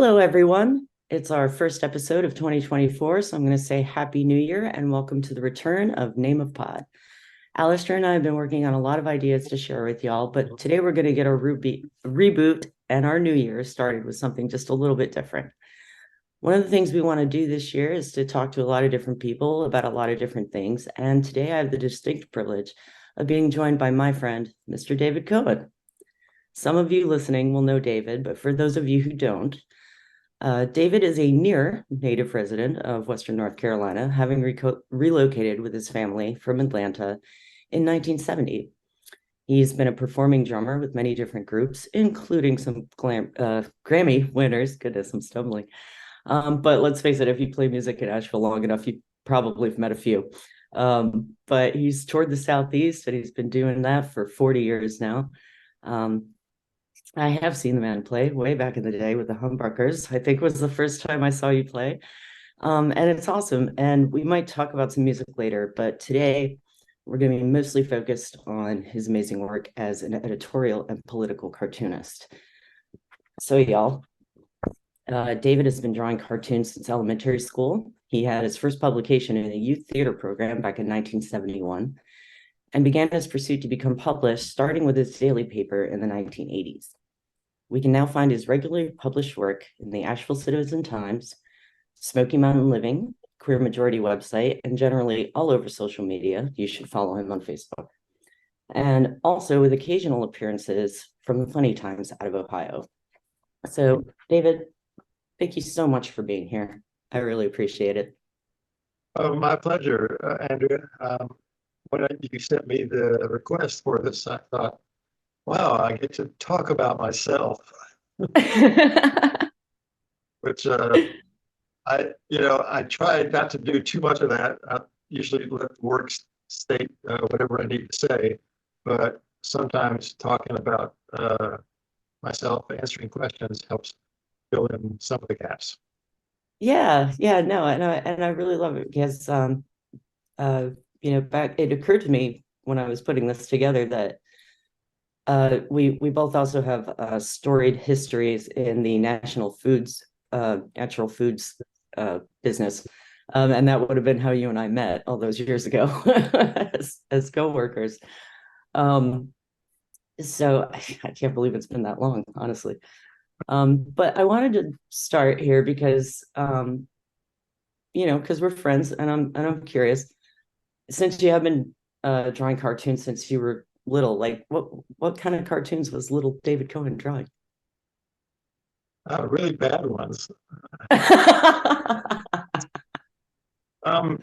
Hello, everyone. It's our first episode of 2024, so I'm going to say Happy New Year and welcome to the return of Name of Pod. Alistair and I have been working on a lot of ideas to share with y'all, but today we're going to get our reboot and our new year started with something just a little bit different. One of the things we want to do this year is to talk to a lot of different people about a lot of different things, and today I have the distinct privilege of being joined by my friend, Mr. David Cohen. Some of you listening will know David, but for those of you who don't, David is a near native resident of Western North Carolina, having relocated with his family from Atlanta in 1970. He's been a performing drummer with many different groups, including some Grammy winners. Goodness, I'm stumbling. But let's face it, if you play music in Asheville long enough, you probably have met a few. But he's toured the Southeast, and he's been doing that for 40 years now. I have seen the man play way back in the day with the Humbuckers. I think was the first time I saw you play. And it's awesome. And we might talk about some music later, but today we're going to be mostly focused on his amazing work as an editorial and political cartoonist. So, y'all, David has been drawing cartoons since elementary school. He had his first publication in a youth theater program back in 1971 and began his pursuit to become published, starting with his daily paper in the 1980s. We can now find his regularly published work in the Asheville Citizen Times, Smoky Mountain Living, Queer Majority website, and generally all over social media. You should follow him on Facebook. And also with occasional appearances from the Funny Times out of Ohio. So, David, thank you so much for being here. I really appreciate it. Oh, my pleasure, Andrea. When you sent me the request for this, I thought, wow, I get to talk about myself, which I try not to do too much of that. I usually let the work state whatever I need to say, but sometimes talking about myself, answering questions helps fill in some of the gaps. Yeah, no, and I really love it because back it occurred to me when I was putting this together that we both also have storied histories in the natural foods business, and that would have been how you and I met all those years ago as coworkers. So I can't believe it's been that long, honestly. But I wanted to start here because because we're friends, and I'm curious. Since you have been drawing cartoons since you were little, like what kind of cartoons was little David Cohen drawing? Really bad ones. Um,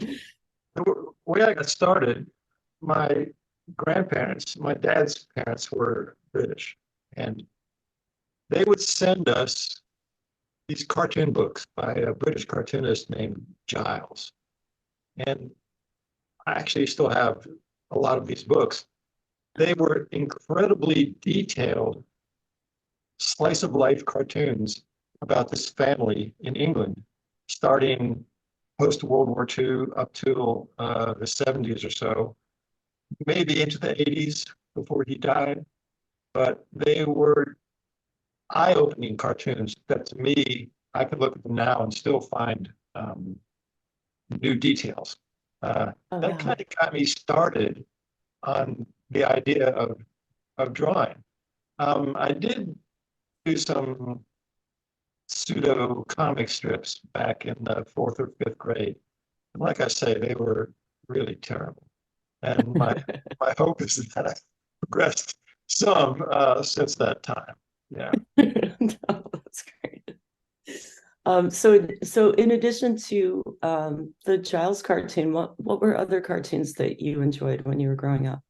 the way I got started, my grandparents, my dad's parents were British, and they would send us these cartoon books by a British cartoonist named Giles. And I actually still have a lot of these books. They were incredibly detailed slice of life cartoons about this family in England, starting post World War II up till the 70s or so, maybe into the 80s before he died. But they were eye-opening cartoons that, to me, I could look at them now and still find new details. Oh, That wow. kind of got me started on the idea of drawing. I did do some pseudo comic strips back in the fourth or fifth grade. And like I say, they were really terrible. And my hope is that I've progressed some since that time. Yeah. No, that's great. So in addition to the Giles cartoon, what were other cartoons that you enjoyed when you were growing up?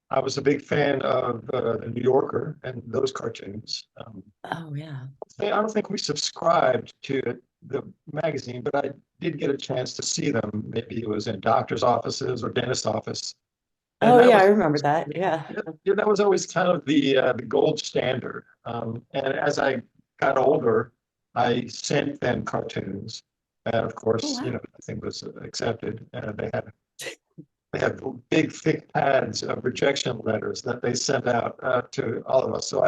I was a big fan of the New Yorker and those cartoons. Oh, yeah. I don't think we subscribed to the magazine, but I did get a chance to see them. Maybe it was in doctor's offices or dentist office, and Oh, yeah, I remember that. Yeah. that was always kind of the gold standard. And as I got older, I sent them cartoons, and of Oh, course, wow. nothing was accepted. They had big thick pads of rejection letters that they sent out to all of us. So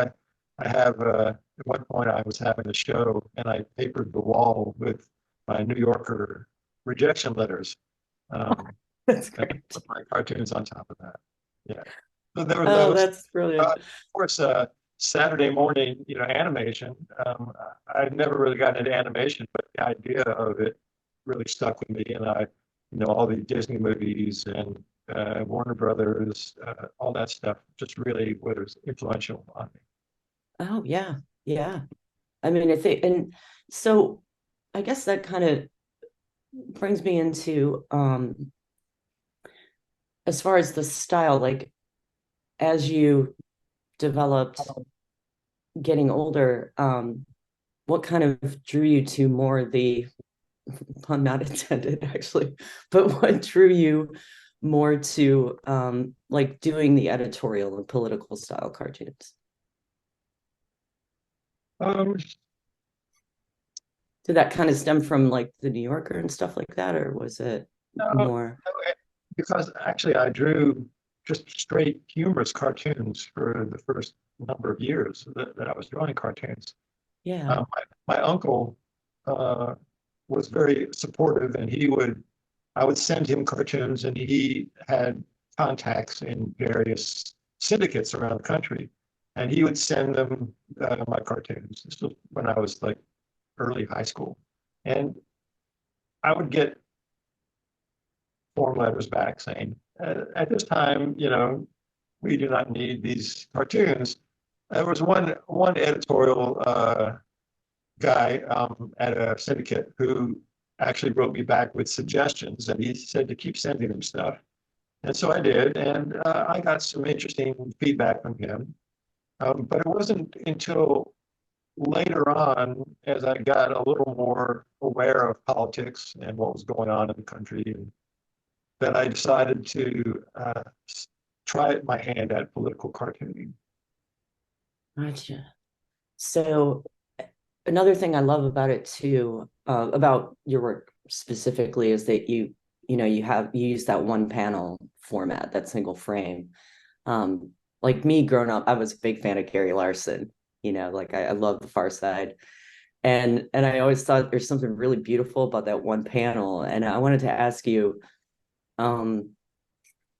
I have, at one point I was having a show and I papered the wall with my New Yorker rejection letters. That's And great. put my cartoons on top of that. Yeah. So there was, that Oh, was, that's brilliant. of course, Saturday morning, animation. I'd never really gotten into animation, but the idea of it really stuck with me. And all the Disney movies and Warner Brothers, all that stuff just really was influential on me. Oh, yeah. Yeah. I mean, I think, and so I guess that kind of brings me into as far as the style, like as you developed getting older, what kind of drew you to more the pun not intended actually, but what drew you more to like doing the editorial and political style cartoons? Um, Did that kind of stem from like the New Yorker and stuff like that, or was it no, no, more? because actually I drew just straight humorous cartoons for the first number of years that I was drawing cartoons. Yeah. My uncle uh, was very supportive, and I would send him cartoons, and he had contacts in various syndicates around the country, and he would send them my cartoons. This was when I was like early high school, and I would get form letters back saying, at this time, we do not need these cartoons. There was one editorial guy at a syndicate who actually wrote me back with suggestions, and he said to keep sending him stuff. And so I did, and I got some interesting feedback from him. But it wasn't until later on, as I got a little more aware of politics and what was going on in the country, that I decided to try my hand at political cartooning. Gotcha. So another thing I love about it too, about your work specifically, is that you use that one panel format, that single frame. Like me growing up, I was a big fan of Gary Larson. Like I love The Far Side, and I always thought there's something really beautiful about that one panel. And I wanted to ask you, um,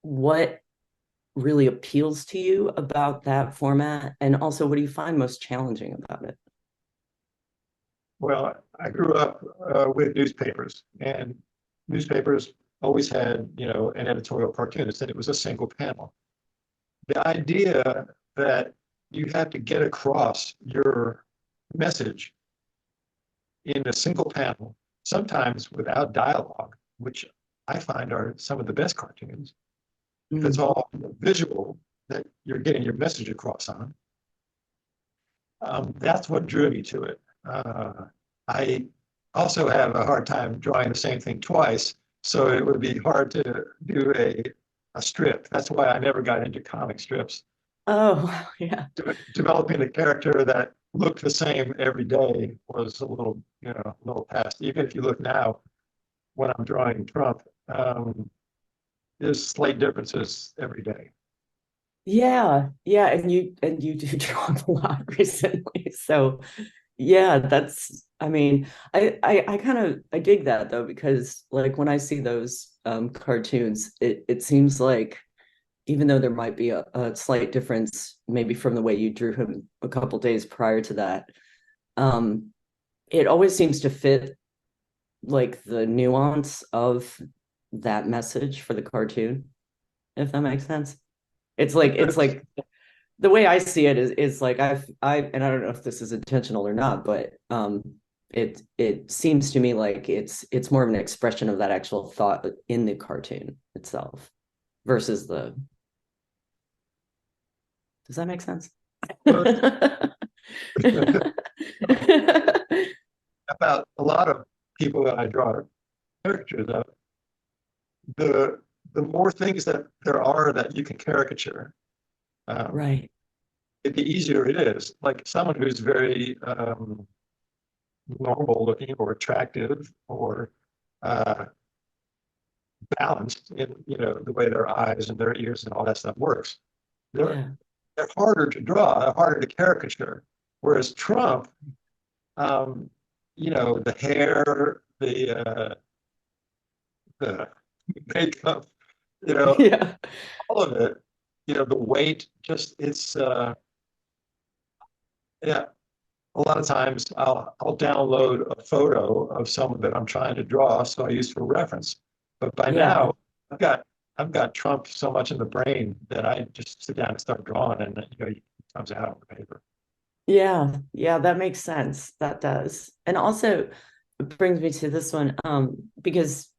what really appeals to you about that format, and also what do you find most challenging about it? Well, I grew up with newspapers, and newspapers always had, an editorial cartoonist, and it was a single panel. The idea that you have to get across your message in a single panel, sometimes without dialogue, which I find are some of the best cartoons. If it's Mm. all visual that you're getting your message across on, that's what drew me to it. I also have a hard time drawing the same thing twice, so it would be hard to do a strip. That's why I never got into comic strips. Oh, yeah. Developing a character that looked the same every day was a little past. Even if you look now, when I'm drawing Trump, there's slight differences every day. Yeah, yeah, and you do drop a lot recently. So yeah, that's I mean, I kind of I dig that though, because like when I see those cartoons, it seems like even though there might be a slight difference maybe from the way you drew him a couple days prior to that, um, it always seems to fit like the nuance of that message for the cartoon, if that makes sense. It's like the way I see it is like I and I don't know if this is intentional or not, but it seems to me like it's more of an expression of that actual thought in the cartoon itself versus the does that make sense? About a lot of people that I draw caricatures of, the the more things that there are that you can caricature, um, Right. the easier it is. Like someone who's very normal looking or attractive or uh, balanced in the way their eyes and their ears and all that stuff works. They're Yeah. they're harder to draw, they're harder to caricature. Whereas Trump, um, the hair, the makeup, you know, Yeah. all of it, the weight, just it's yeah. A lot of times I'll download a photo of someone that I'm trying to draw, so I use for reference. But by Yeah. now, I've got I've got Trump so much in the brain that I just sit down and start drawing, and it comes out on the paper. Yeah. Yeah, that makes sense. That does. And also it brings me to this one, because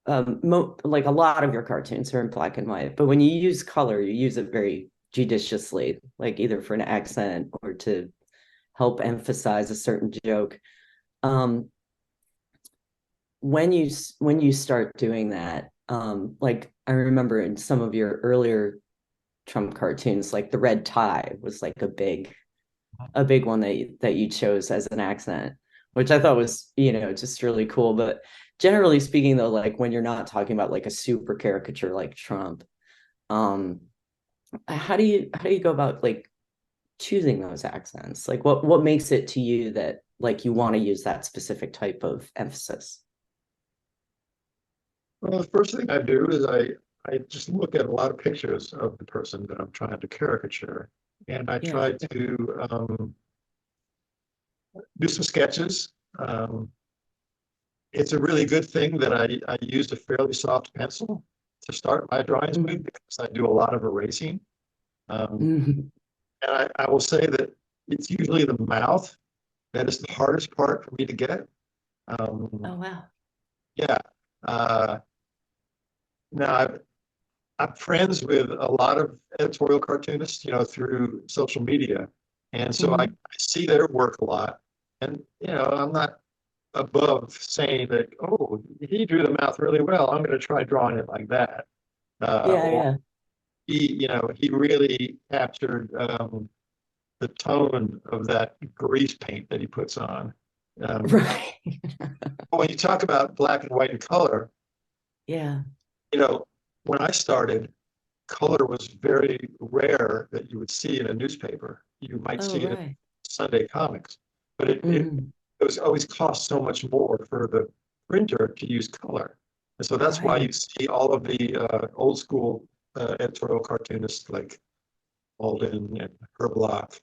like a lot of your cartoons are in black and white, but when you use color, you use it very judiciously, like either for an accent or to help emphasize a certain joke. Um, when you start doing that, like I remember in some of your earlier Trump cartoons, like the red tie was like a big one that you chose as an accent, which I thought was, just really cool. But generally speaking, though, like when you're not talking about like a super caricature like Trump, um, how do you go about like choosing those accents? Like what makes it to you that like you want to use that specific type of emphasis? Well, the first thing I do is I just look at a lot of pictures of the person that I'm trying to caricature, and I Yeah. try to do some sketches. It's a really good thing that I used a fairly soft pencil to start my drawings with Mhm. because I do a lot of erasing. Um, Mhm. and I will say that it's usually the mouth that is the hardest part for me to get. Oh wow. Yeah. Uh, now I'm friends with a lot of editorial cartoonists, through social media. And so I Mhm. see their work a lot. And, I'm not above saying that, oh, he drew the mouth really well. I'm going to try drawing it like that. Yeah, Or yeah. he really captured the tone of that grease paint that he puts on. Um, Right. when you talk about black and white and color, Yeah. you know, when I started, color was very rare that you would see in a newspaper. You might Oh see it in right. Sunday comics, but Mhm. it was always cost so much more for the printer to use color. And so that's why you Right. see all of the old school editorial cartoonists like Alden and Herblock,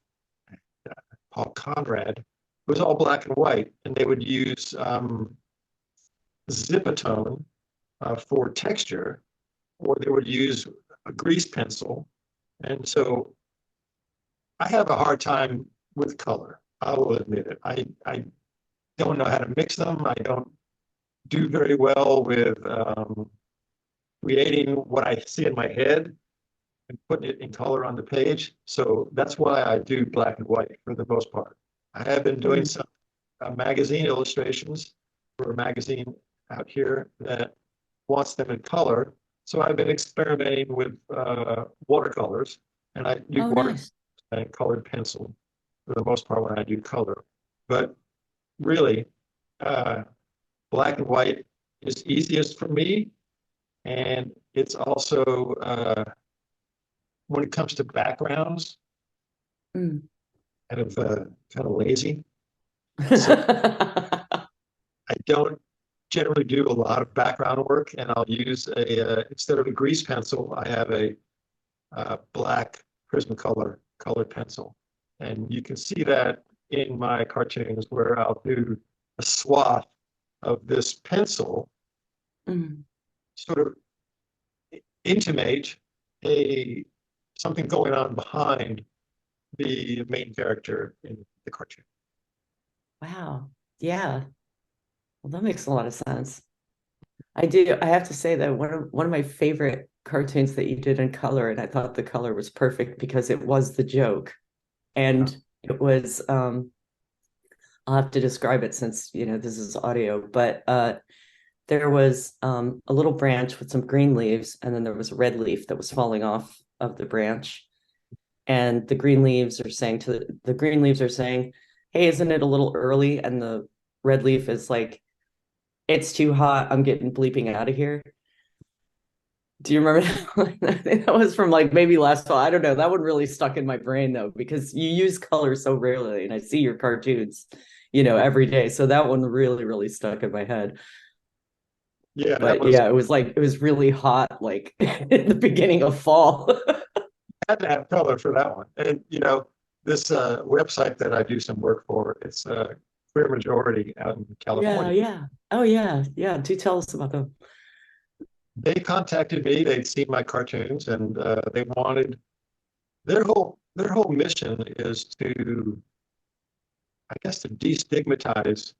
uh, Paul Conrad. It was all black and white, and they would use zipatone for texture, or they would use a grease pencil. And so I have a hard time with color. I will admit it. I don't know how to mix them. I don't do very well with creating what I see in my head and putting it in color on the page. So that's why I do black and white for the most part. I have been doing Mhm. some magazine illustrations for a magazine out here that wants them in color. So I've been experimenting with watercolors, and I do Oh water nice. and colored pencil for the most part when I do color. But really, uh, black and white is easiest for me, and it's also when it comes to backgrounds, Mm. kind of lazy. So I don't generally do a lot of background work, and I'll use instead of a grease pencil, I have a black Prismacolor colored pencil, and you can see that in my cartoons where I'll do a swath of this pencil, Mm. sort of intimate a something going on behind the main character in the cartoon. Wow. Yeah. Well, that makes a lot of sense. I do. I have to say that one of my favorite cartoons that you did in color, and I thought the color was perfect because it was the joke. Yeah. And it was I'll have to describe it since this is audio, but there was a little branch with some green leaves, and then there was a red leaf that was falling off of the branch. And the green leaves are saying, "Hey, isn't it a little early?" And the red leaf is like, "It's too hot. I'm getting bleeping out of here." Do you remember that one? I think that was from like maybe last fall. I don't know. That one really stuck in my brain though, because you use color so rarely, and I see your cartoons, every day. So that one really, really stuck in my head. Yeah, that But was yeah, it was really hot, like in the beginning of fall. had to have color for that one. And this website that I do some work for, it's a queer majority out in Yeah, California. yeah. Oh yeah, yeah. Do tell us about them. They contacted me. They'd seen my cartoons, and they wanted their whole mission is to, I guess, to destigmatize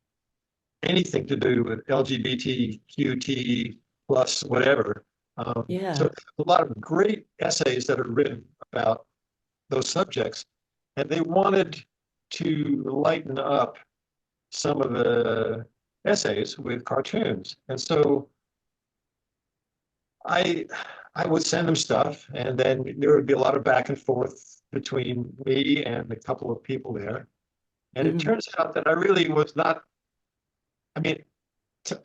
anything to do with LGBTQT plus whatever. So Yeah. a lot of great essays that are written about those subjects, and they wanted to lighten up some of the essays with cartoons. And so I I would send them stuff, and then there would be a lot of back and forth between me and a couple of people there. And it Mhm. turns out that I really was not. I mean,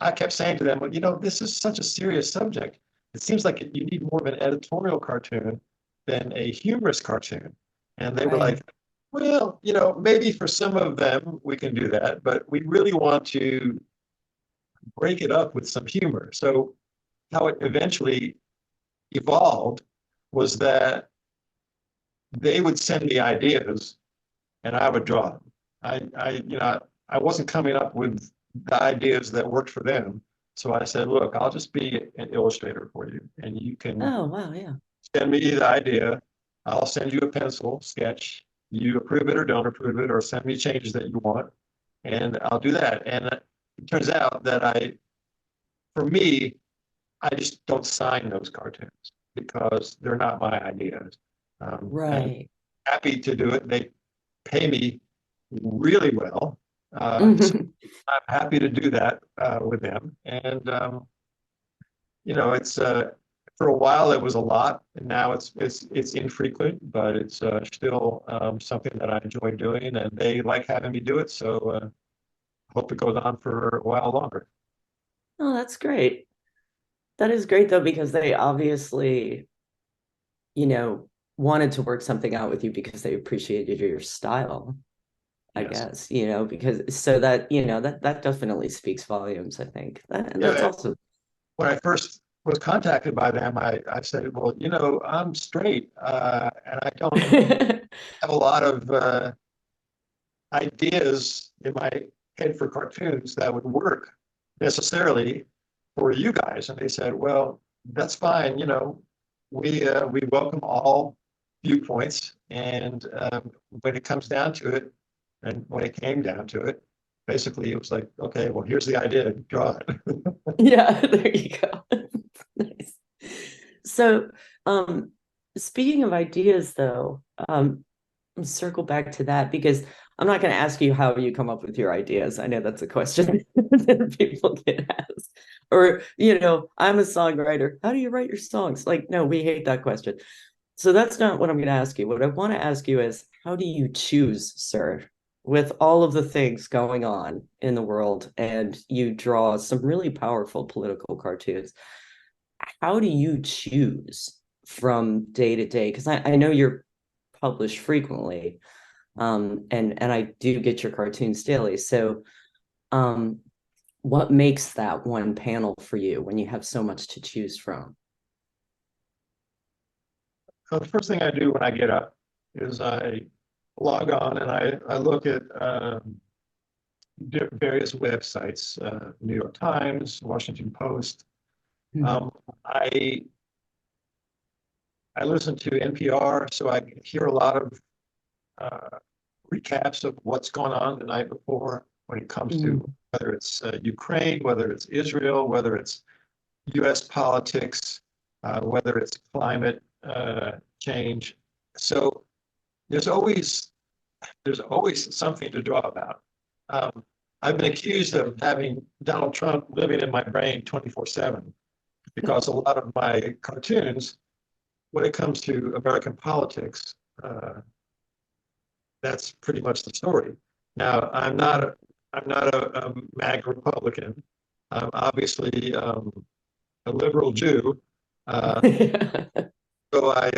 I kept saying to them, well, this is such a serious subject. It seems like you need more of an editorial cartoon than a humorous cartoon. And they were Right. like, well, maybe for some of them we can do that, but we really want to break it up with some humor. So how it eventually evolved was that they would send me ideas and I would draw them. I wasn't coming up with the ideas that worked for them. So I said, look, I'll just be an illustrator for you. And you can Oh, wow, yeah. send me the idea. I'll send you a pencil sketch. You approve it or don't approve it, or send me changes that you want. And I'll do that. And it turns out that for me, I just don't sign those cartoons because they're not my ideas. And Right. happy to do it. They pay me really well. So Mhm. I'm happy to do that with them. And it's for a while it was a lot, and now it's infrequent, but it's still something that I enjoy doing, and they like having me do it. So hope it goes on for a while longer. Oh, that's great. That is great though, because they obviously, you know, wanted to work something out with you because they appreciated your style, I Yes. guess, because so that, that definitely speaks volumes, I think. And that's Yeah. also When I first was contacted by them, I said, well, I'm straight, and I don't have a lot of ideas in my head for cartoons that would work necessarily for you guys. And they said, well, that's fine. We welcome all viewpoints. And when it comes down to it, and when it came down to it, basically it was like, okay, well, here's the idea, draw it. yeah, there you go. Nice. So, um, speaking of ideas though, circle back to that because I'm not going to ask you how you come up with your ideas. I know that's a question that people get asked. Or, I'm a songwriter. How do you write your songs? Like, no, we hate that question. So that's not what I'm going to ask you. What I want to ask you is, how do you choose, sir, with all of the things going on in the world, and you draw some really powerful political cartoons? How do you choose from day to day? Because I know you're published frequently, and I do get your cartoons daily. So, um, what makes that one panel for you when you have so much to choose from? So the first thing I do when I get up is I log on and I look at various websites, New York Times, Washington Post. Mhm. Um, I I listen to NPR, so I hear a lot of uh, recaps of what's going on the night before when it comes to Mhm. whether it's Ukraine, whether it's Israel, whether it's U.S. politics, whether it's climate change. So there's always there's always something to draw about. Um, I've been accused of having Donald Trump living in my brain 24/7 because a lot of my cartoons, when it comes to American politics, that's pretty much the story. Now, I'm not a MAG Republican. I'm obviously a liberal Jew, Uh, so I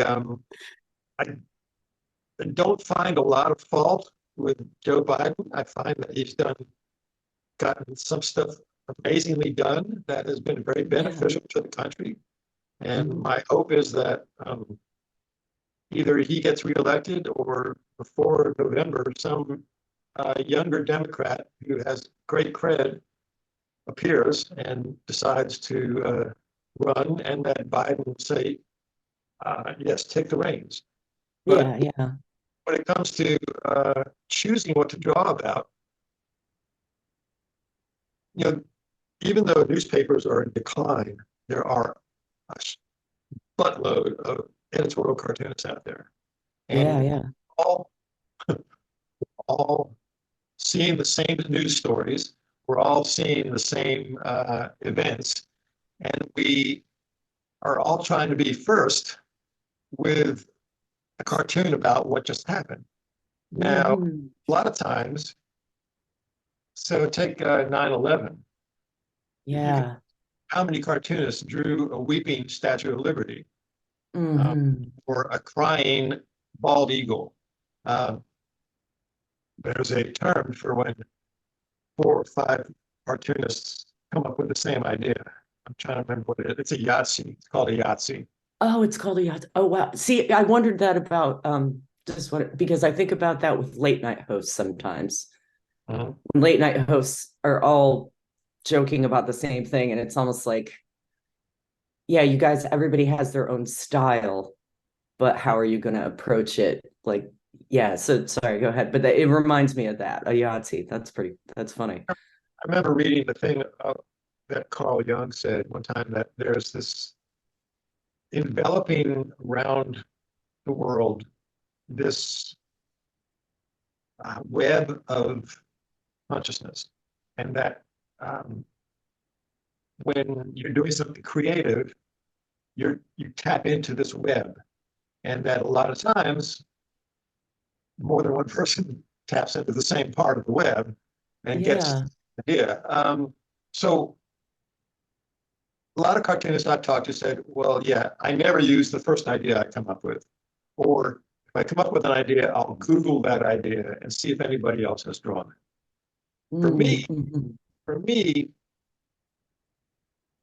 don't find a lot of fault with Joe Biden. I find that he's gotten some stuff amazingly done that has been very Yeah. beneficial to the country. And Mhm. my hope is that either he gets reelected or before November, some younger Democrat who has great cred appears and decides to run, and that Biden will say, yes, take the reins. But Yeah, yeah. when it comes to choosing what to draw about, you know, even though newspapers are in decline, there are a buttload of editorial cartoonists out there, Yeah, and yeah. all all seeing the same news stories. We're all seeing the same events, and we are all trying to be first with a cartoon about what just happened. Now, Hmm. a lot of times, so take 9/11. You can, Yeah. how many cartoonists drew a weeping Statue of Liberty uh, Hmm. or a crying bald eagle? Uh, there's a term for when 4 or 5 cartoonists come up with the same idea. I'm trying to remember what it is. It's a Yahtzee. It's called a Yahtzee. Oh, it's called a yacht. Oh, wow. See, I wondered that about just what because I think about that with late night hosts sometimes. Mhm. When late night hosts are all joking about the same thing, and it's almost like, yeah, you guys, everybody has their own style, but how are you going to approach it? Like, yeah. So sorry, go ahead. But it reminds me of that. A Yahtzee. That's funny. I remember reading the thing that Carl Jung said one time that there's this enveloping around the world this web of consciousness, and that um, when you're doing something creative, you tap into this web, and that a lot of times more than one person taps into the same part of the web and gets Yeah. the idea. So a lot of cartoonists I've talked to said, well, yeah, I never use the first idea I come up with. Or if I come up with an idea, I'll Google that idea and see if anybody else has drawn it. For me, Mm-hmm. for me,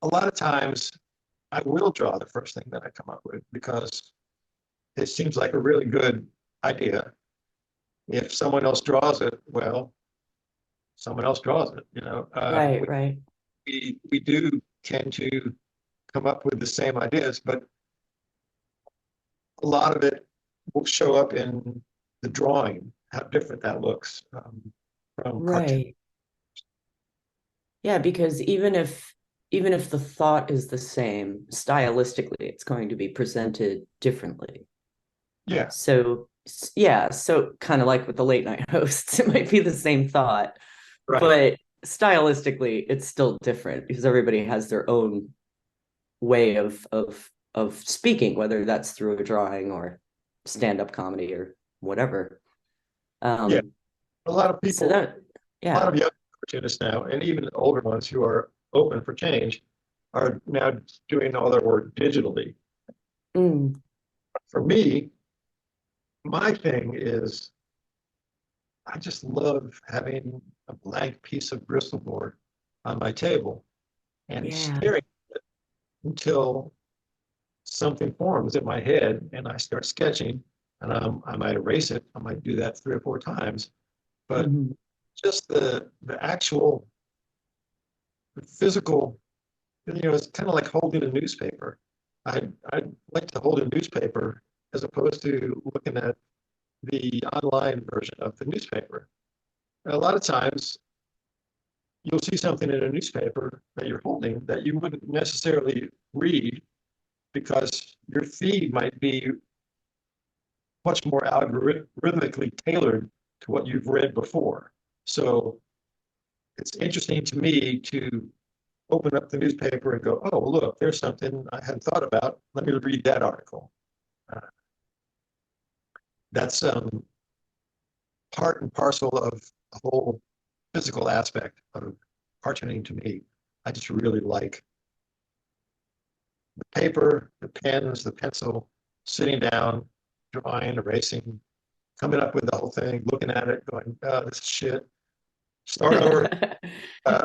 a lot of times I will draw the first thing that I come up with because it seems like a really good idea. If someone else draws it, well, someone else draws it. Right, right. We do tend to come up with the same ideas, but a lot of it will show up in the drawing, how different that looks from cartoon. Right. Yeah, because even if the thought is the same, stylistically, it's going to be presented differently. Yeah, So yeah, so kind of like with the late night hosts, it might be the same thought, right. but stylistically, it's still different because everybody has their own way of speaking, whether that's through a drawing or stand-up comedy or whatever. Yeah, Um, a lot of so people, that a lot yeah. of young cartoonists now, and even older ones who are open for change, are now doing all their work digitally. Mm, For me, my thing is I just love having a blank piece of Bristol board on my table and yeah. staring until something forms in my head and I start sketching. And I might erase it. I might do that 3 or 4 times. But Mhm. just the actual physical, it's kind of like holding a newspaper. I like to hold a newspaper as opposed to looking at the online version of the newspaper. A lot of times you'll see something in a newspaper that you're holding that you wouldn't necessarily read because your feed might be much more algorithmically tailored to what you've read before. So it's interesting to me to open up the newspaper and go, oh, look, there's something I hadn't thought about. Let me read that article. Uh, that's part and parcel of the whole physical aspect of cartooning to me. I just really like the paper, the pens, the pencil, sitting down, drawing, erasing, coming up with the whole thing, looking at it, going, oh, this is shit. Start over. Uh,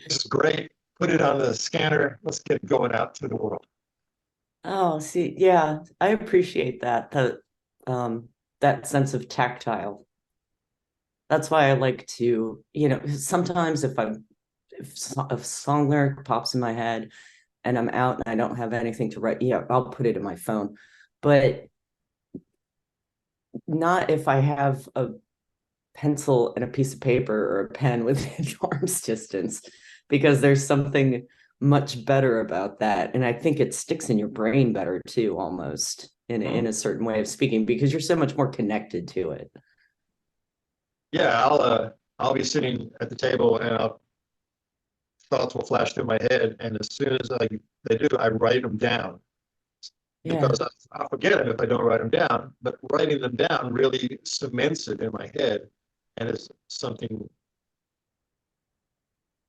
this is great. Put it on the scanner. Let's get it going out to the world. Oh, see, yeah, I appreciate that sense of tactile. That's why I like to, sometimes if a song lyric pops in my head and I'm out and I don't have anything to write, yeah, I'll put it in my phone. But not if I have a pencil and a piece of paper or a pen within arm's distance, because there's something much better about that. And I think it sticks in your brain better too, almost in a certain way of speaking, because you're so much more connected to it. Yeah, I'll be sitting at the table and thoughts will flash through my head, and as soon as they do, I write them down Yeah. because I'll forget them if I don't write them down. But writing them down really cements it in my head, and it's something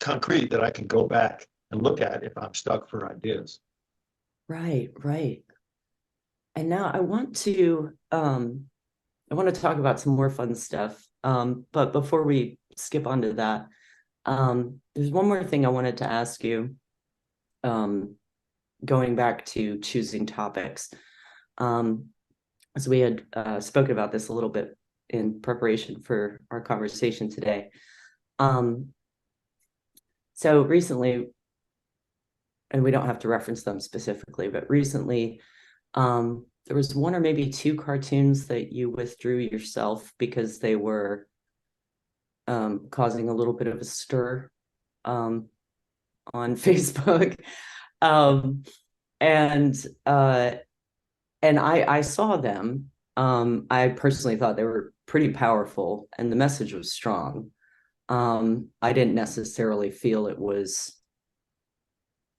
concrete that I can go back and look at if I'm stuck for ideas. Right, right. And now I want to talk about some more fun stuff. But before we skip on to that, there's one more thing I wanted to ask you. Going back to choosing topics. As we had spoken about this a little bit in preparation for our conversation today. So recently, and we don't have to reference them specifically, but recently, there was one or maybe two cartoons that you withdrew yourself because they were causing a little bit of a stir on Facebook. Um, and I saw them. I personally thought they were pretty powerful and the message was strong. I didn't necessarily feel it was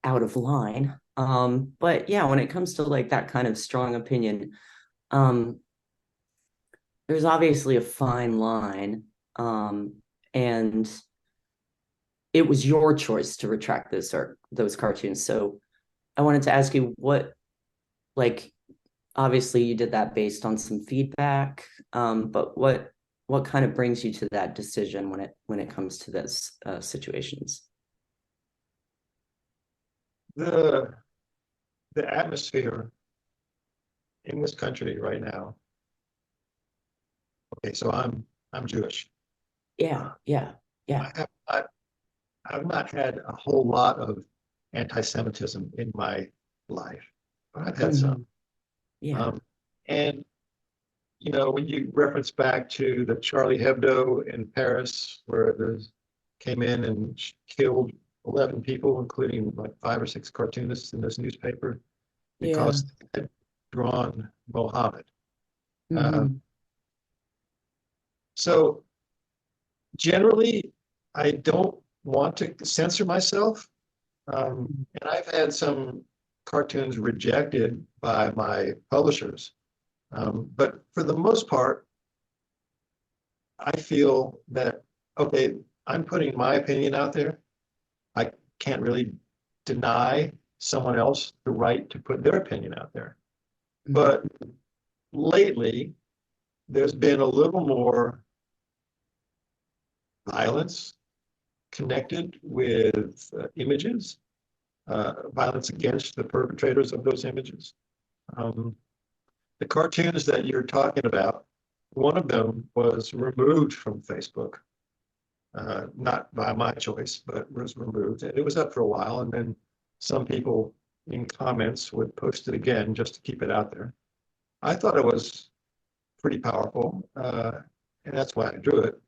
out of line. But yeah, when it comes to like that kind of strong opinion, um, there's obviously a fine line. And it was your choice to retract those cartoons. So I wanted to ask you like, obviously you did that based on some feedback, but what kind of brings you to that decision when it comes to those situations? The the atmosphere in this country right now. Okay, so I'm Jewish. Yeah, yeah, yeah. I have I've not had a whole lot of anti-Semitism in my life, but I've had some. Mhm. Yeah, Um, and when you reference back to the Charlie Hebdo in Paris, where there's came in and killed 11 people, including like 5 or 6 cartoonists in this newspaper, yeah. because they had drawn Mohammed. Uh, Hmm. so generally, I don't want to censor myself. And I've had some cartoons rejected by my publishers. But for the most part, I feel that, okay, I'm putting my opinion out there. I can't really deny someone else the right to put their opinion out there. But lately, there's been a little more violence connected with images, violence against the perpetrators of those images. Um, the cartoons that you're talking about, one of them was removed from Facebook, not by my choice, but was removed. It was up for a while, and then some people in comments would post it again just to keep it out there. I thought it was pretty powerful, and that's why I drew it.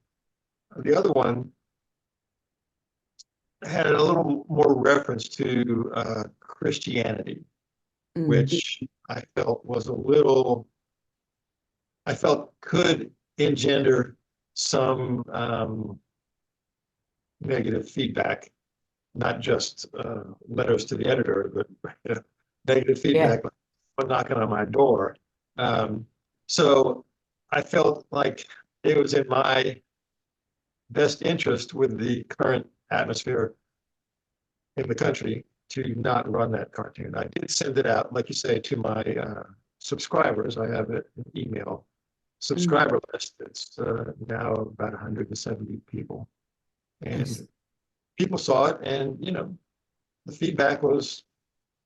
The other one had a little more reference to Christianity, Mm. which I felt could engender some negative feedback, not just letters to the editor, but negative Yeah. feedback when knocking on my door. Um, so I felt like it was in my best interest with the current atmosphere in the country to not run that cartoon. I did send it out, like you say, to my subscribers. I have an email Mm, subscriber list. It's now about 170 people. nice. And people saw it, and the feedback was,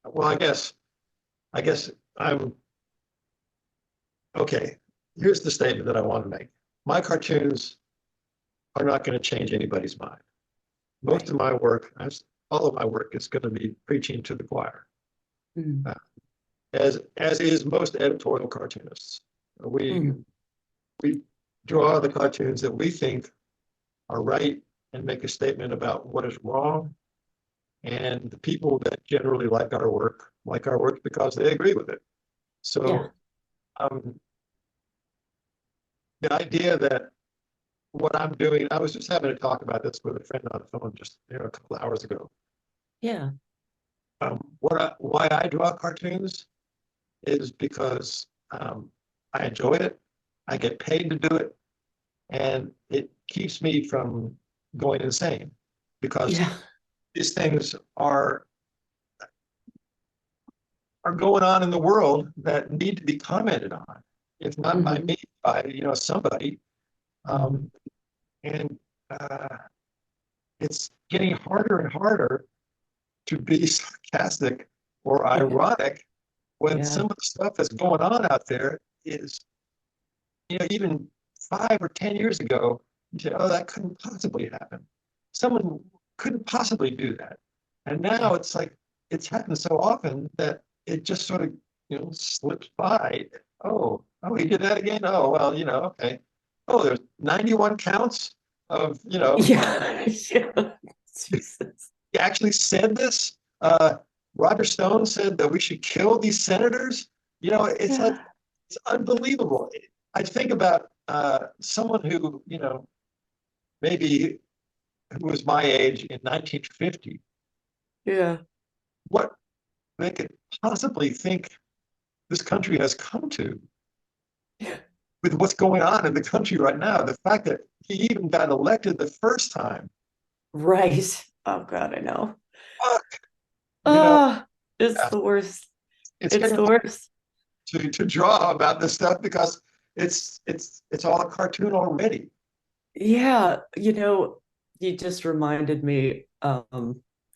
well, I guess I'm okay. Here's the statement that I want to make. My cartoons are not going to change anybody's mind. Most Right. of my work, all of my work, is going to be preaching to the choir, Mm, uh, as is most editorial cartoonists. We mm, we draw the cartoons that we think are right and make a statement about what is wrong. And the people that generally like our work because they agree with it. yeah. So um, the idea that what I'm doing, I was just having a talk about this with a friend on the phone just a couple of hours ago. Yeah. Why I draw cartoons is because I enjoy it. I get paid to do it, and it keeps me from going insane because Yeah. these things are going on in the world that need to be commented on, if not by Hmm. me, by somebody. Hmm. Um, and it's getting harder and harder to be sarcastic or Yeah. ironic when Yeah. some of the stuff that's going on out there is, even 5 or 10 years ago, you say, "Oh, that couldn't possibly happen. Someone couldn't possibly do that." And now Yeah. it's like it's happened so often that it just sort of, slips by. Oh, he did that again. Oh, well, okay. Oh, there's 91 counts of, Yeah. Yeah. Jesus. he actually said this. Roger Stone said that we should kill these senators. It's like Yeah. it's unbelievable. I think about someone who, maybe who was my age in 1950, Yeah. what they could possibly think this country has come to Yeah. with what's going on in the country right now. The fact that he even got elected the first time. Right. Oh God, I know. Fuck, you know, Oh, it's yeah, the worst. it's It's getting the hard worst. to draw about this stuff because it's all a cartoon already. Yeah, you just reminded me of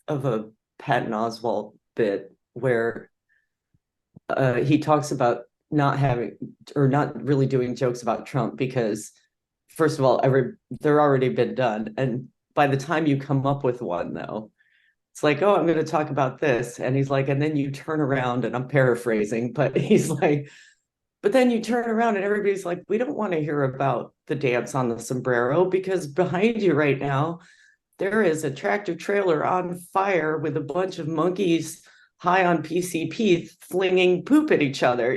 a Patton Oswalt bit where he talks about not having or not really doing jokes about Trump because first of all, they're already been done. And by the time you come up with one though, it's like, oh, I'm going to talk about this. And he's like, and then you turn around and I'm paraphrasing, but he's like, but then you turn around and everybody's like, we don't want to hear about the dance on the sombrero because behind you right now, there is a tractor trailer on fire with a bunch of monkeys high on PCP flinging poop at each other,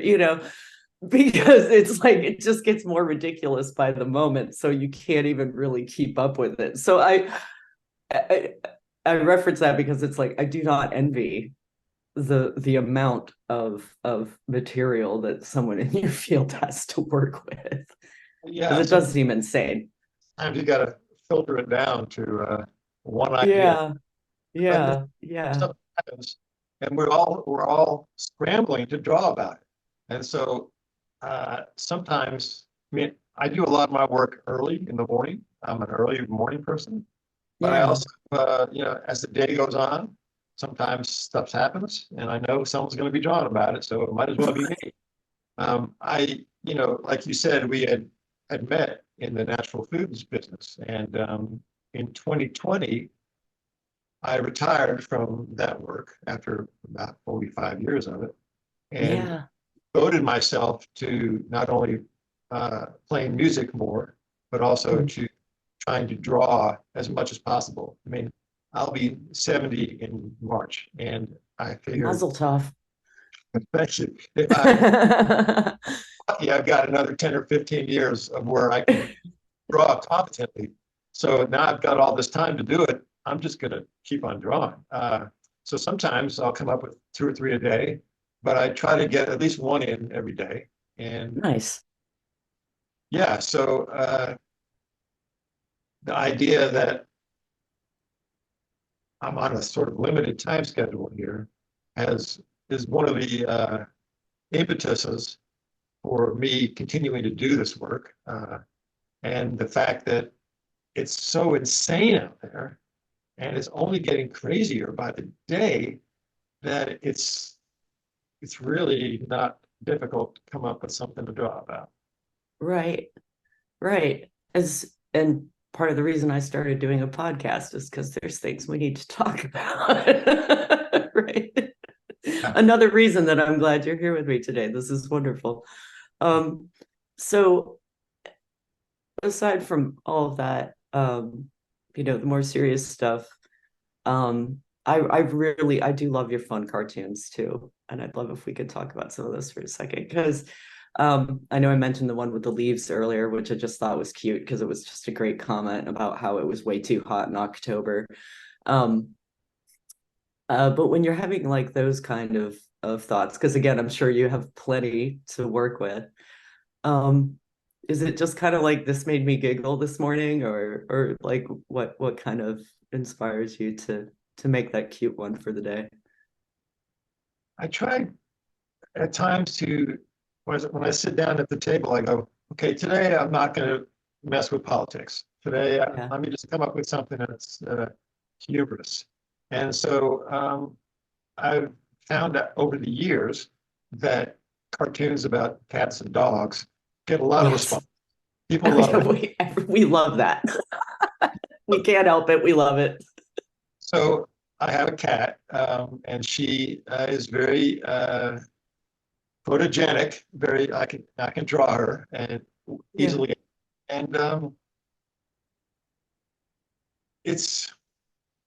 because it's like it just gets more ridiculous by the moment. So you can't even really keep up with it. So I, I reference that because it's like I do not envy the amount of material that someone in your field has to work with because Yeah, it does seem insane. sometimes you got to filter it down to one idea. Yeah, But this yeah, yeah, stuff happens, and we're all scrambling to draw about it. And so sometimes, I mean, I do a lot of my work early in the morning. I'm an early morning person, but I yeah. also, as the day goes on, sometimes stuff happens, and I know someone's going to be drawn about it, so it might as well be me. Like you said, we had met in the natural foods business, and in 2020, I retired from that work after about 45 years of it, and Yeah. devoted myself to not only playing music more, but also Mm. to trying to draw as much as possible. I mean, I'll be 70 in March, and I figured, Mazel tov. thank you. If I'm lucky, I've got another 10 or 15 years of where I can draw competently. So now I've got all this time to do it. I'm just going to keep on drawing. So sometimes I'll come up with two or three a day, but I try to get at least one in every day. And Nice. yeah, so the idea that I'm on a sort of limited time schedule here, as is one of the impetuses for me continuing to do this work. And the fact that it's so insane out there and it's only getting crazier by the day that it's really not difficult to come up with something to draw about. Right, right. And part of the reason I started doing a podcast is because there's things we need to talk about. Right. Another reason that I'm glad you're here with me today. This is wonderful. So aside from all of that, the more serious stuff, I do love your fun cartoons too. And I'd love if we could talk about some of this for a second, because I know I mentioned the one with the leaves earlier, which I just thought was cute because it was just a great comment about how it was way too hot in October. Um, but when you're having like those kind of thoughts, because again, I'm sure you have plenty to work with. Um, is it just kind of like this made me giggle this morning, or like what kind of inspires you to make that cute one for the day? I try at times to, when I sit down at the table, I go, okay, today I'm not going to mess with politics. Today, Yeah. let me just come up with something that's humorous. And so I've found that over the years that cartoons about cats and dogs get a lot of Yes. response. People love it. We love that. We can't help it. We love it. So I have a cat, and she is very photogenic. Very, I can draw her and Yeah. easily, and it's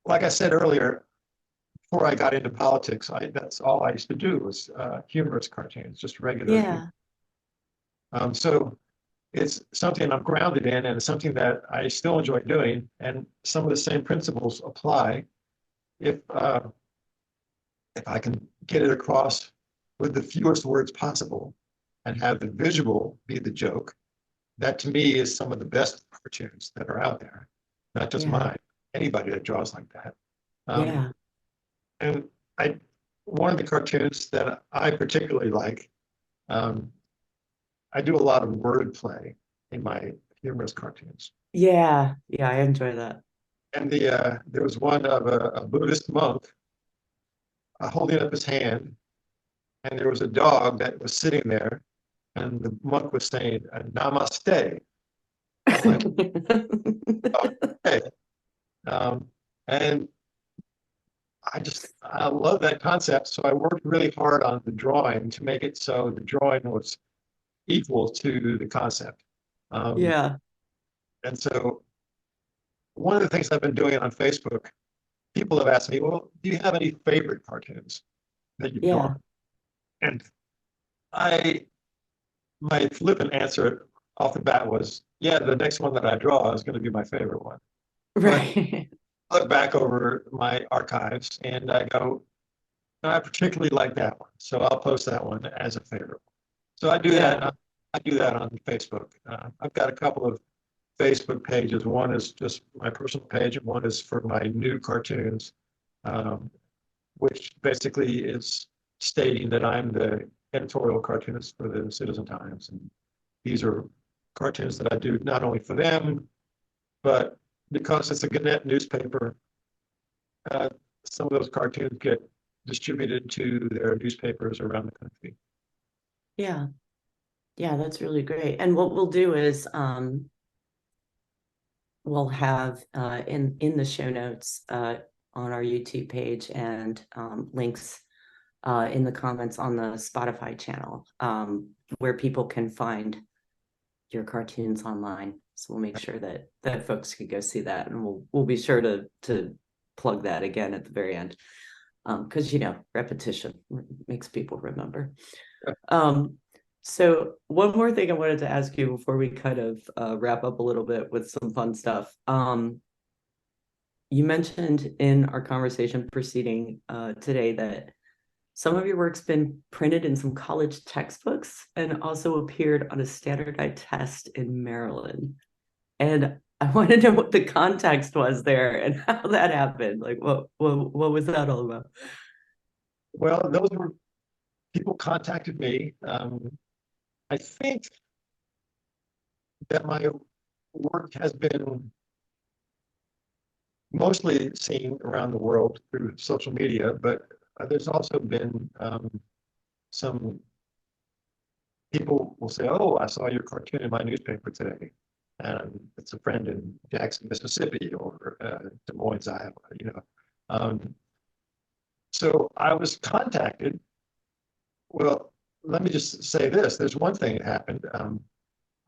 like I said earlier. Before I got into politics, that's all I used to do was humorous cartoons, just regular humor. Yeah. So it's something I'm grounded in, and it's something that I still enjoy doing. And some of the same principles apply if if I can get it across with the fewest words possible and have the visual be the joke. That to me is some of the best cartoons that are out there, not just Yeah. mine. Anybody that draws like that. Um, Yeah. and I, one of the cartoons that I particularly like, um, I do a lot of wordplay in my humorous cartoons. Yeah. Yeah. I enjoy that. And there was one of a Buddhist monk holding up his hand, and there was a dog that was sitting there, and the monk was saying, "Namaste." I'm like, okay. Um, and I love that concept. So I worked really hard on the drawing to make it so the drawing was equal to the concept. Um, Yeah. and so one of the things I've been doing on Facebook, people have asked me, well, do you have any favorite cartoons that you've Yeah. drawn? And I, my flippant answer off the bat was, yeah, the next one that I draw is going to be my favorite one. But Right. I look back over my archives and I go, I particularly like that one. So I'll post that one as a favorite. So I do that. Yeah. I do that on Facebook. I've got a couple of Facebook pages. One is just my personal page, and one is for my new cartoons, um, which basically is stating that I'm the editorial cartoonist for the Citizen Times. And these are cartoons that I do not only for them, but because it's a Gannett newspaper, uh, some of those cartoons get distributed to their newspapers around the country. Yeah. Yeah. That's really great. And what we'll do is we'll have in the show notes on our YouTube page and links in the comments on the Spotify channel where people can find your cartoons online. So we'll make sure that folks can go see that, and we'll be sure to plug that again at the very end, because repetition makes people remember. So one more thing I wanted to ask you before we kind of wrap up a little bit with some fun stuff. You mentioned in our conversation preceding today that some of your work's been printed in some college textbooks and also appeared on a standardized test in Maryland. And I want to know what the context was there and how that happened. Like, what was that all about? Well, those were people contacted me. I think that my work has been mostly seen around the world through social media, but there's also been some people will say, "Oh, I saw your cartoon in my newspaper today." And it's a friend in Jackson, Mississippi, or Des Moines, Iowa. Um, so I was contacted. Well, let me just say this. There's one thing that happened.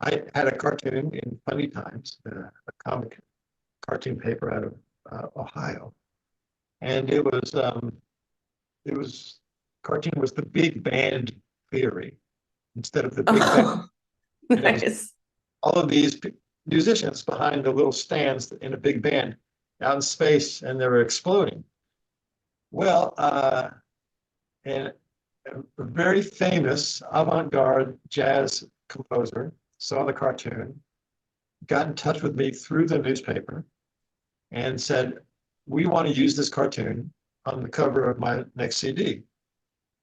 I had a cartoon in Funny Times, a comic cartoon paper out of Ohio, and it was cartoon was the big band theory instead of the big band. Oh, And it was nice. all of these musicians behind the little stands in a big band out in space, and they were exploding. Well, and a very famous avant-garde jazz composer saw the cartoon, got in touch with me through the newspaper, and said, "We want to use this cartoon on the cover of my next CD."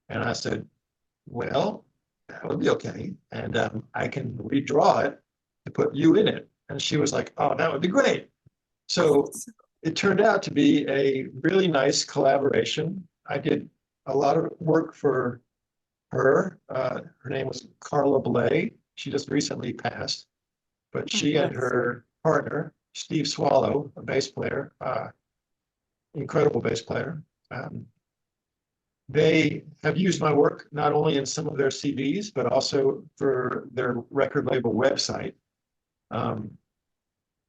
And I said, "Well, that would be okay. And I can redraw it to put you in it." And she was like, "Oh, that would be great." So it turned out to be a really nice collaboration. I did a lot of work for her. Her name was Carla Bley. She just recently passed, but Oh, she and bless. her partner, Steve Swallow, a bass player, incredible bass player, um, they have used my work not only in some of their CDs, but also for their record label website. Um,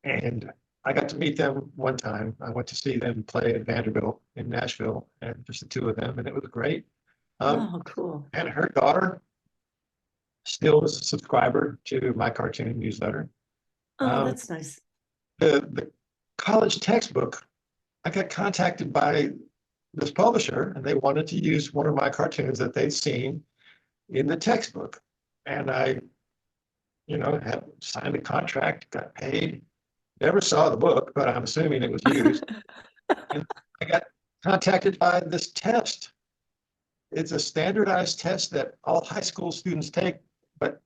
and I got to meet them one time. I went to see them play at Vanderbilt in Nashville, and just the two of them, and it was great. Oh, cool. And her daughter still is a subscriber to my cartoon newsletter. Oh, Um, that's nice. the college textbook, I got contacted by this publisher, and they wanted to use one of my cartoons that they'd seen in the textbook. And I, had signed a contract, got paid, never saw the book, but I'm assuming it was used. And I got contacted by this test. It's a standardized test that all high school students take, but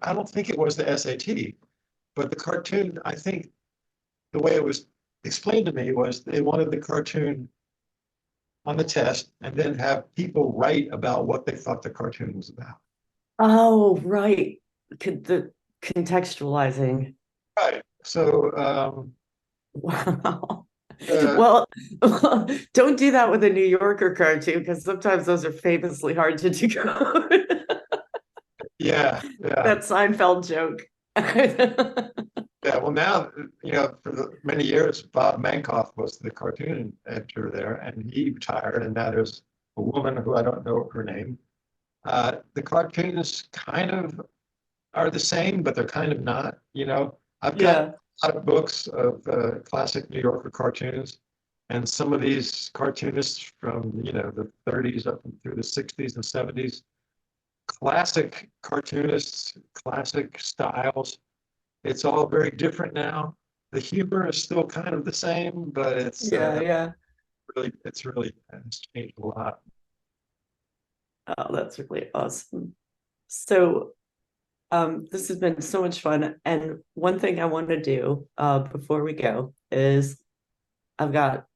I don't think it was the SAT. But the cartoon, I think the way it was explained to me was they wanted the cartoon on the test and then have people write about what they thought the cartoon was about. Oh, right. The contextualizing. Right. So Wow. uh, Well, don't do that with a New Yorker cartoon because sometimes those are famously hard to decode. yeah, yeah. That Seinfeld joke. Yeah, well, now, for many years, Bob Mankoff was the cartoon editor there, and he retired, and now there's a woman who I don't know her name. The cartoons kind of are the same, but they're kind of not. I've got Yeah. a lot of books of classic New Yorker cartoons, and some of these cartoonists from, the 30s up through the 60s and 70s, classic cartoonists, classic styles. It's all very different now. The humor is still kind of the same, but Yeah, yeah. it's changed a lot. Oh, that's really awesome. So, this has been so much fun. And one thing I want to do before we go is I've got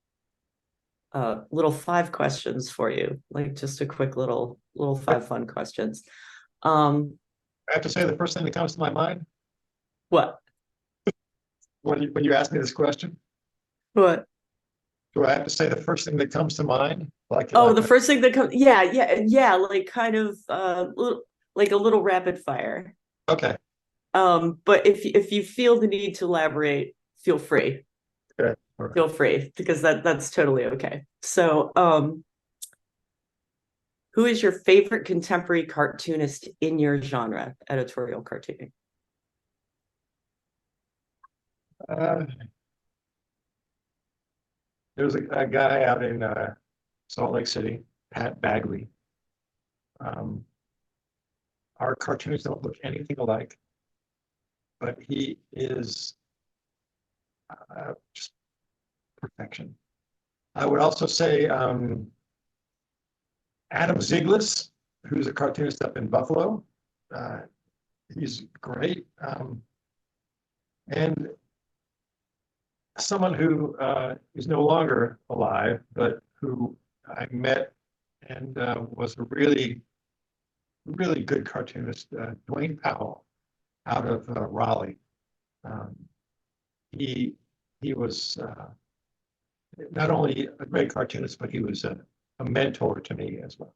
little five questions for you, like just a quick little five fun questions. Um, I have to say the first thing that comes to my mind what? when you ask me this question. What? Do I have to say the first thing that comes to mind? Like Oh, like the first thing that comes, yeah, yeah, yeah, like kind of like a little rapid fire. okay, But if you feel the need to elaborate, feel free. okay, all right. Feel free because that's totally okay. So, who is your favorite contemporary cartoonist in your genre, editorial cartooning? Uh, there's a guy out in Salt Lake City, Pat Bagley. Um, our cartoons don't look anything alike, but he is just perfection. I would also say Adam Zieglitz, who's a cartoonist up in Buffalo. Uh, he's great. And someone who is no longer alive, but who I met and was a really, really good cartoonist, Dwayne Powell out of Raleigh. Um, he he was not only a great cartoonist, but he was a mentor to me as well.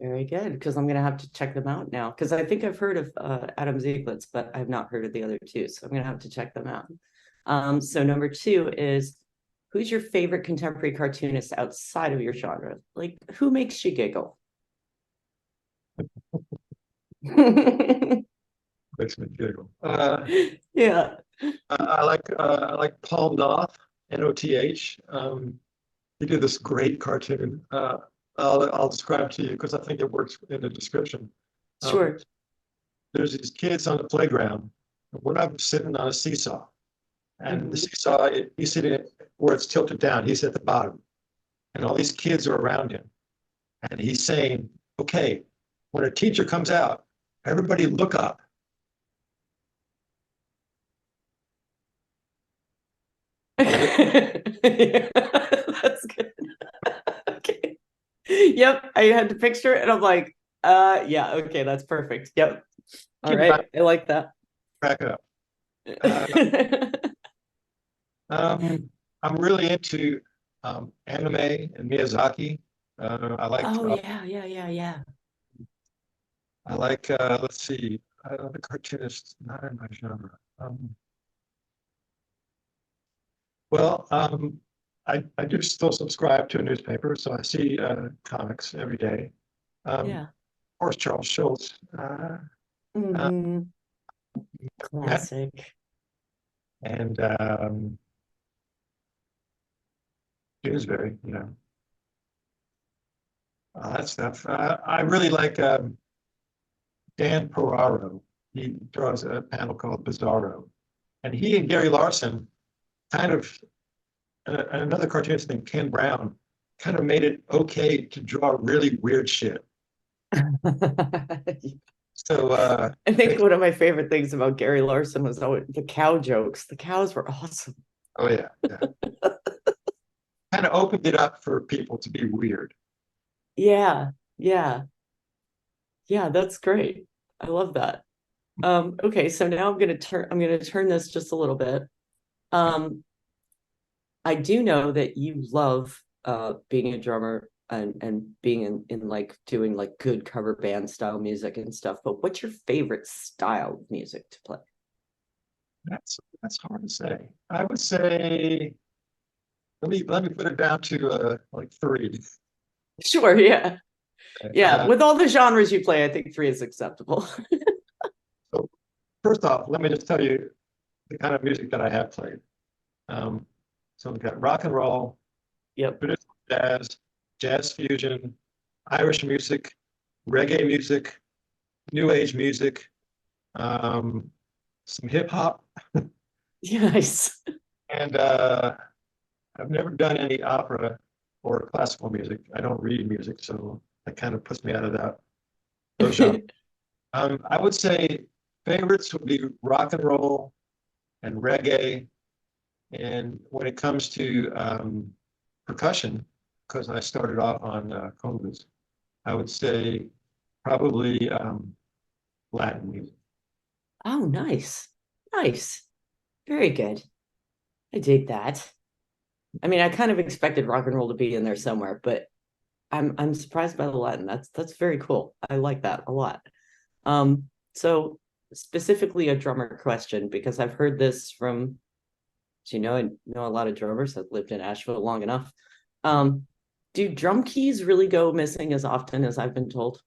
Very good, because I'm gonna have to check them out now. Because I think I've heard of Adam Zieglitz, but I've not heard of the other two, so I'm gonna have to check them out. So number two is, who's your favorite contemporary cartoonist outside of your genre? Like, who makes you giggle? Makes me giggle. Yeah, I like Paul Noth, Noth. He did this great cartoon. I'll describe to you because I think it works in the description. Um, sure. there's these kids on the playground. One of them sitting on a seesaw, and the Mhm. seesaw, he's sitting where it's tilted down. He's at the bottom, and all these kids are around him, and he's saying, "Okay, when a teacher comes out, everybody look up." Yeah, that's good. Okay. Yep, I had to picture it and I'm like, yeah, okay, that's perfect. Yep. All Kid not right. I like that. crack up. Uh, um, I'm really into anime and Miyazaki. Oh yeah, yeah, yeah, yeah. I like let's see, the cartoonist, not in my genre. Well, I do still subscribe to a newspaper, so I see comics every day. Of Yeah. course, Charles Schultz, uh, Hmm. Matt, Classic. and Dewsbury, that stuff. I really like Dan Ferraro. He draws a panel called Bizarro, and he and Gary Larson kind of, and another cartoonist named Ken Brown, kind of made it okay to draw really weird shit. So I think one of my favorite things about Gary Larson was always the cow jokes. The cows were awesome. oh yeah, yeah, kind of opened it up for people to be weird. Yeah, yeah, yeah, that's great. I love that. Okay, so now I'm gonna turn this just a little bit. Um, I do know that you love being a drummer and being in like doing like good cover band style music and stuff, but what's your favorite style of music to play? That's hard to say. I would say let me put it down to like three. Sure, yeah. Yeah, Uh, with all the genres you play, I think three is acceptable. so first off, let me just tell you the kind of music that I have played. Um, so we've got rock and roll, Yep. traditional jazz, jazz fusion, Irish music, reggae music, new age music, um, some hip hop, Nice. and I've never done any opera or classical music. I don't read music, so that kind of puts me out of those genres. I would say favorites would be rock and roll and reggae. And when it comes to percussion, because I started off on congas, I would say probably Latin music. Oh, nice. Nice. Very good. I dig that. I mean, I kind of expected rock and roll to be in there somewhere, but I'm surprised by the Latin. That's very cool. I like that a lot. So specifically a drummer question, because I've heard this from, I know a lot of drummers. I've lived in Asheville long enough. Um, do drum keys really go missing as often as I've been told?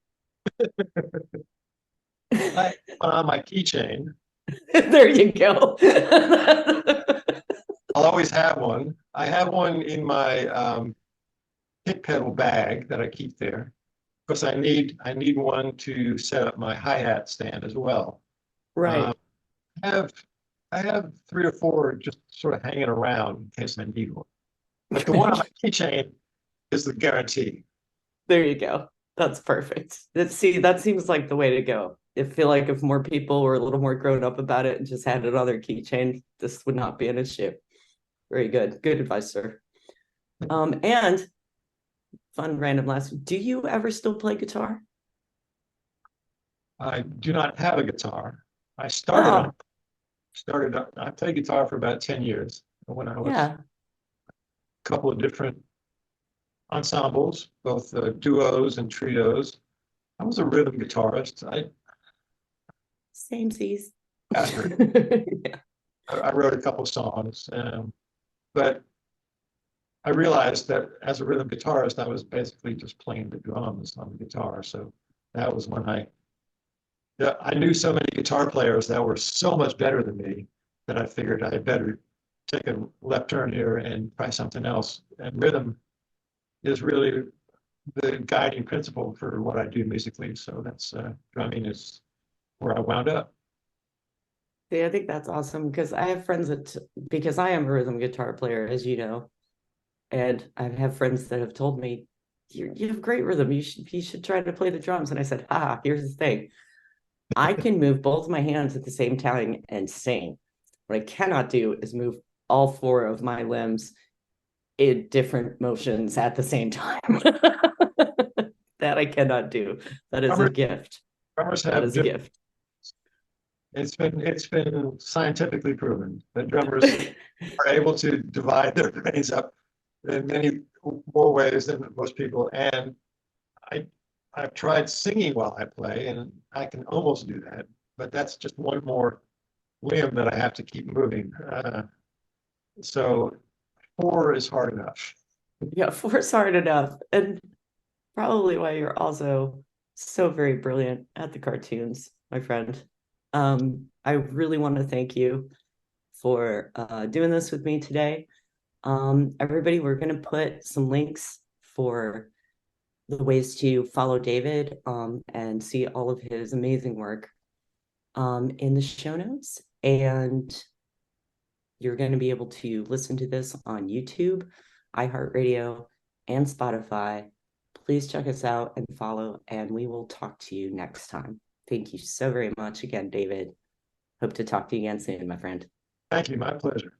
I on my keychain. There you go. I'll always have one. I have one in my pick pedal bag that I keep there because I need one to set up my hi-hat stand as well. Um, Right. I have I have 3 or 4 just sort of hanging around in case I need one. But the one on my keychain is the guarantee. There you go. That's perfect. See, that seems like the way to go. I feel like if more people were a little more grown up about it and just had it on their keychain, this would not be an issue. Very good. Good advice, sir. And fun random last, do you ever still play guitar? I do not have a guitar. I Oh, I played guitar for about 10 years when I was yeah. a couple of different ensembles, both duos and trios. I was a rhythm guitarist. Same seas. After I wrote a couple of songs, but I realized that as a rhythm guitarist, I was basically just playing the drums on the guitar. So that was when yeah, I knew so many guitar players that were so much better than me that I figured I had better take a left turn here and try something else. And rhythm is really the guiding principle for what I do musically. So that's drumming is where I wound up. See, I think that's awesome because I have friends because I am a rhythm guitar player, as you know, and I have friends that have told me, you have great rhythm. You should try to play the drums. And I said, here's the thing. I can move both my hands at the same time and sing. What I cannot do is move all four of my limbs in different motions at the same time. That I cannot do. That is a Drummers, gift. drummers That have is a different, gift. it's been scientifically proven that drummers are able to divide their brains up in many more ways than most people. And I I've tried singing while I play, and I can almost do that, but that's just one more limb that I have to keep moving. So 4 is hard enough. Yeah, force hard enough. And probably why you're also so very brilliant at the cartoons, my friend. I really want to thank you for doing this with me today. Everybody, we're going to put some links for the ways to follow David and see all of his amazing work in the show notes. And you're going to be able to listen to this on YouTube, iHeartRadio, and Spotify. Please check us out and follow, and we will talk to you next time. Thank you so very much again, David. Hope to talk to you again soon, my friend. Thank you. My pleasure.